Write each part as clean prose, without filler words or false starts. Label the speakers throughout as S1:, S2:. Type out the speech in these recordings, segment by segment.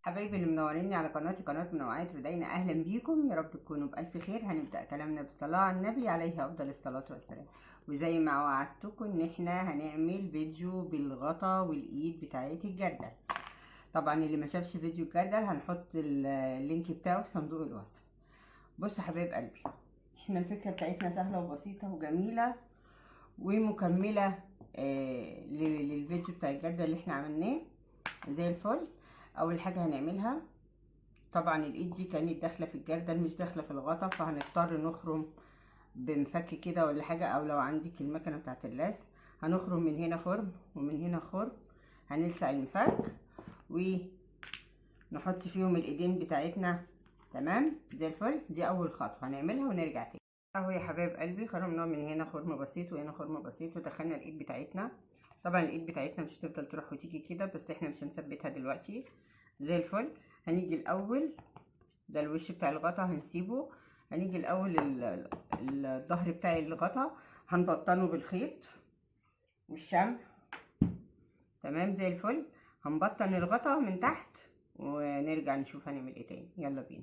S1: حبايبي اللي منوريني على قناتي، قناة منوعات رودينا، اهلا بيكم. يا رب تكونوا بالف خير. هنبدا كلامنا بالصلاه على النبي عليه افضل الصلاه والسلام. وزي ما وعدتكم ان احنا هنعمل فيديو بالغطا والايد بتاعت الجردل. طبعا اللي ما شافش فيديو الجردل هنحط اللينك بتاعه في صندوق الوصف. بصوا حبايب قلبي، احنا الفكره بتاعتنا سهله وبسيطه وجميله ومكمله للفيديو بتاع الجردل اللي احنا عملناه زي الفل. اول حاجه هنعملها، طبعا الايد دي كانت داخله في الجردل مش داخله في الغطا، فهنضطر نخرم بمفك كده ولا حاجه، او لو عندك المكنه بتاعت اللزق هنخرم من هنا خرم ومن هنا خرم. هنلسع المفك ونحط فيهم الايدين بتاعتنا. تمام زي الفل. دي اول خطوه هنعملها ونرجع تاني. اهو يا حبايب قلبي خرمنا من هنا خرم بسيط وهنا خرم بسيط ودخلنا الايد بتاعتنا. طبعا الايد بتاعتنا مش هتفضل تروح وتيجي كده، بس احنا مش هنثبتها دلوقتي. زي الفل. هنيجي الاول، ده الوش بتاع الغطا هنسيبه. هنيجي الاول الظهر بتاع الغطا هنبطنه بالخيط والشمع. تمام زي الفل. هنبطن الغطا من تحت ونرجع نشوف هنعمل ايه تاني. يلا بينا.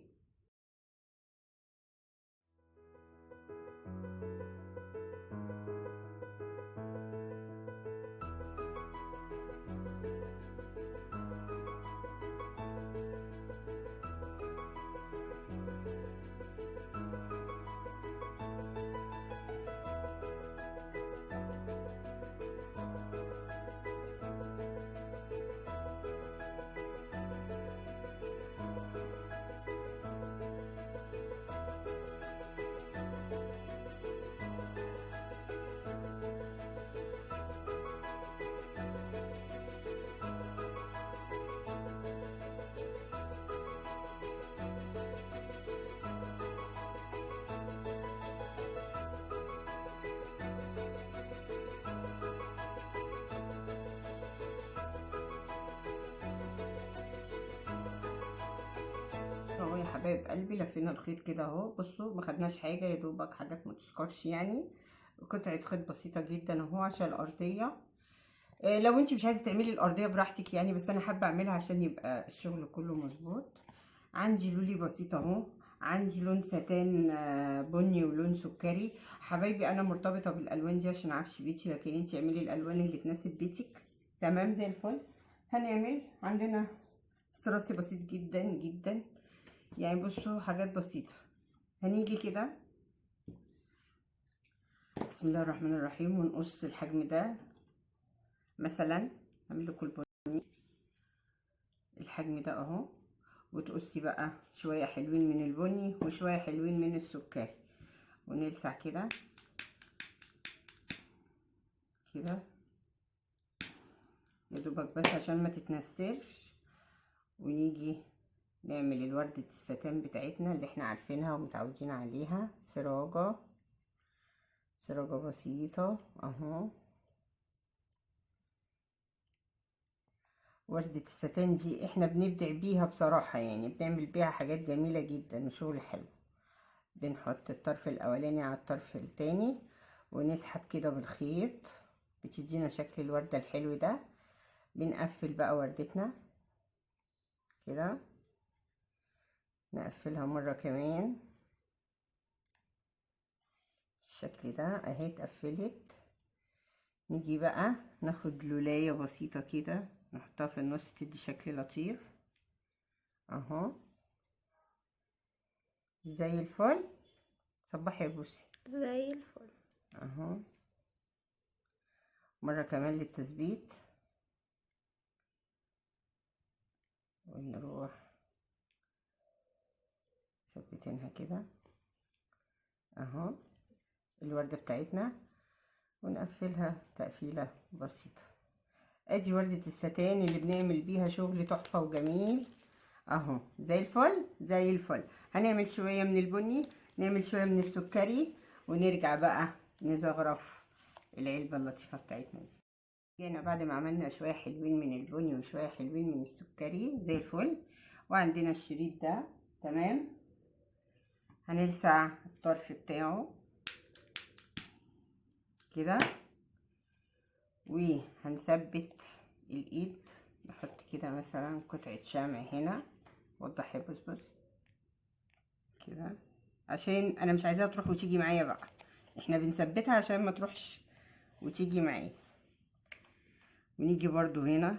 S1: اهو يا حبايب قلبي لفينا الخيط كده اهو. بصوا ما خدناش حاجه، يا دوبك حاجات ما تذكرش يعني، قطعه خيط بسيطه جدا اهو عشان الارضيه. لو انت مش عايزه تعملي الارضيه براحتك يعني، بس انا حابه اعملها عشان يبقى الشغل كله مظبوط. عندي لولي بسيطه اهو، عندي لون ستان بني ولون سكري. حبايبي انا مرتبطه بالالوان دي عشان عفش بيتي، لكن انت اعملي الالوان اللي تناسب بيتك. تمام زي الفل. هنعمل عندنا استراسي بسيط جدا جدا يعني. بصوا حاجات بسيطه. هنيجي كده بسم الله الرحمن الرحيم ونقص الحجم ده مثلا. اعمل لكم الحجم ده اهو، وتقصي بقى شويه حلوين من البني وشويه حلوين من السكري، ونلسع كده كده يا دوبك بس عشان ما تتنسلش. ونيجي نعمل الوردة الستان بتاعتنا اللي احنا عارفينها ومتعودين عليها. سراجة سراجة بسيطة اهو. وردة الستان دي احنا بنبدع بيها بصراحة يعني، بنعمل بيها حاجات جميلة جدا وشغل حلو. بنحط الطرف الاولاني على الطرف التاني ونسحب كده بالخيط، بتدينا شكل الوردة الحلو ده. بنقفل بقى وردتنا كده، نقفلها مرة كمان بالشكل ده اهي اتقفلت. نيجي بقى ناخد لولاية بسيطة كده نحطها في النص تدي شكل لطيف اهو زي الفل. صباحي يا بوسي.
S2: زي الفل
S1: اهو. مرة كمان للتثبيت ونروح ثبتينها كده اهو الوردة بتاعتنا، ونقفلها تقفيلة بسيطة. ادي وردة الستان اللي بنعمل بيها شغل تحفة وجميل اهو زي الفل زي الفل. هنعمل شوية من البني، نعمل شوية من السكري، ونرجع بقى نزغرف العلبة اللطيفة بتاعتنا دي. جينا بعد ما عملنا شوية حلوين من البني وشوية حلوين من السكري زي الفل، وعندنا الشريط ده. تمام. هنلسع الطرف بتاعه كده وهنثبت الايد. نحط كده مثلا قطعة شمع هنا وضحي. بص كده، عشان انا مش عايزاها تروح وتيجي معايا بقى، احنا بنثبتها عشان ما تروحش وتيجي معايا. ونيجي برضو هنا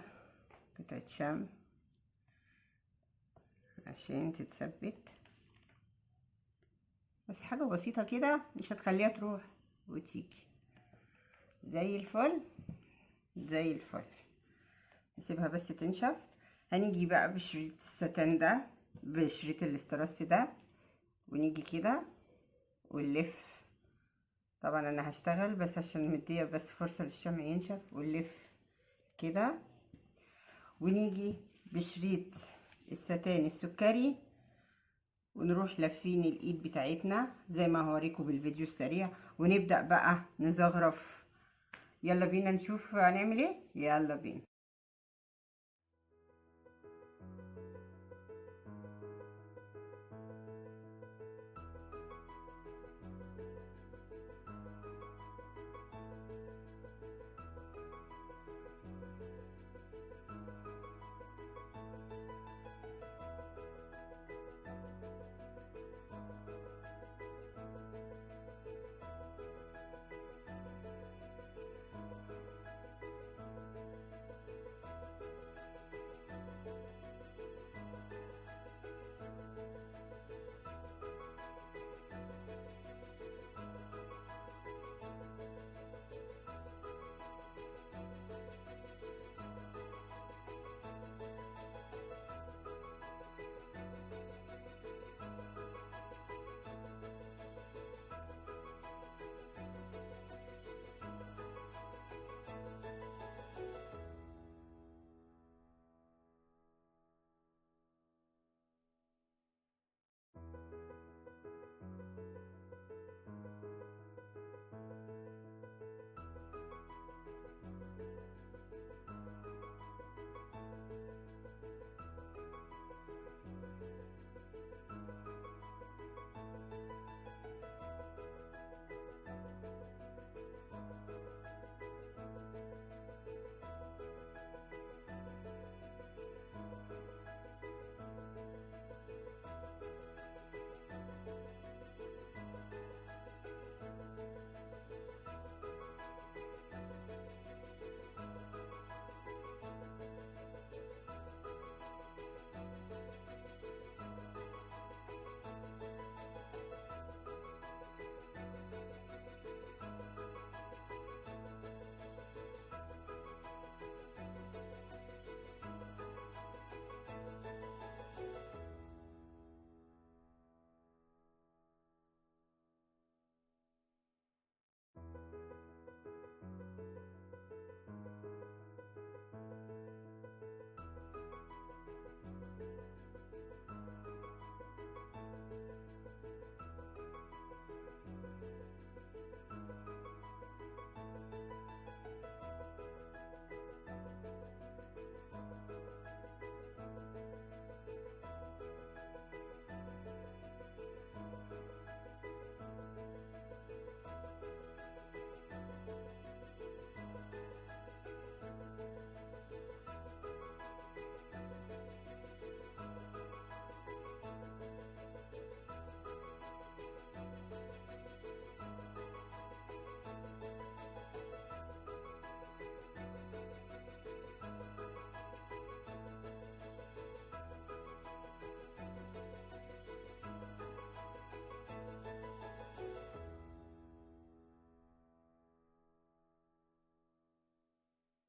S1: قطعة شمع عشان تتثبت، بس حاجة بسيطة كده مش هتخليها تروح وتيجي. زي الفل زي الفل. نسيبها بس تنشف. هنيجي بقى بشريط الستان ده، بشريط الاسترس ده، ونيجي كده ونلف. طبعا انا هشتغل بس عشان مديه بس فرصة للشمع ينشف، ونلف كده. ونيجي بشريط الستان السكري ونروح لافين الايد بتاعتنا زي ما هوريكم بالفيديو السريع، ونبدأ بقى نزغرف. يلا بينا نشوف هنعمل ايه. يلا بينا.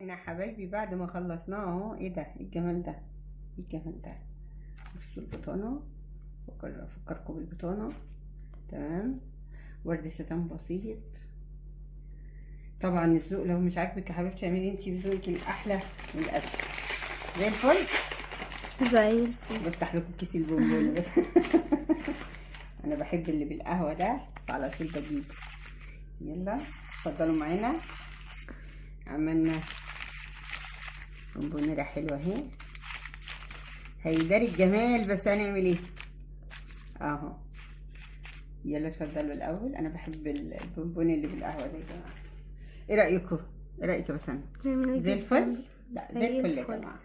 S1: احنا حبايبي بعد ما خلصناه اهو. ايه ده؟ ايه الجمال ده؟ ايه الجمال ده؟ بصوا البطانه، افكركم بالبطانه. تمام. ورد ستان بسيط. طبعا الذوق لو مش عاجبك يا حبيبتي اعملي انتي بذوقك الاحلى والاشهى. زي الفل
S2: زي الفل.
S1: بفتح لكم كيس البونبون بس. انا بحب اللي بالقهوه ده على طول بجيبه. يلا اتفضلوا معانا. عملنا بونبونيره حلوه اهي، هيداري الجمال. بس هنعمل ايه اهو. يلا اتفضلوا الاول. انا بحب البونبون اللي بالقهوه ده يا جماعه. ايه رايكم؟ ايه رايك يا بسنت؟ زي الفل. لا زي الفل يا جماعه.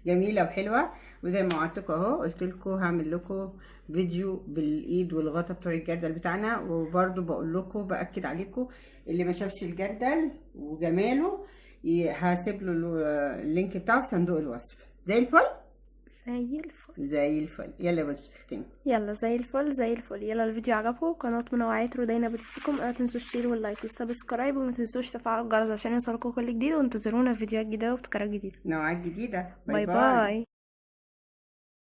S1: جميله وحلوه. وزي ما وعدتكم اهو، قلت لكم هعمل لكم فيديو بالايد والغطا بتوع الجردل بتاعنا. وبرده بقول لكم باكد عليكم، اللي ما شافش الجردل وجماله هسيب له اللينك بتاعه في صندوق الوصف. زي الفل
S2: زي الفل.
S1: زي الفل. يلا يا بس اختمي.
S2: يلا زي الفل زي الفل. يلا الفيديو عجبكم، قناة منوعات رودينا بتفيدكم. ما تنسوش الشير واللايك والسبسكرايب، وما تنسوش تفعلوا الجرس عشان يوصلكم كل جديد، وانتظرونا في فيديوهات جديدة وابتكارات جديدة.
S1: نوعات جديده.
S2: باي باي.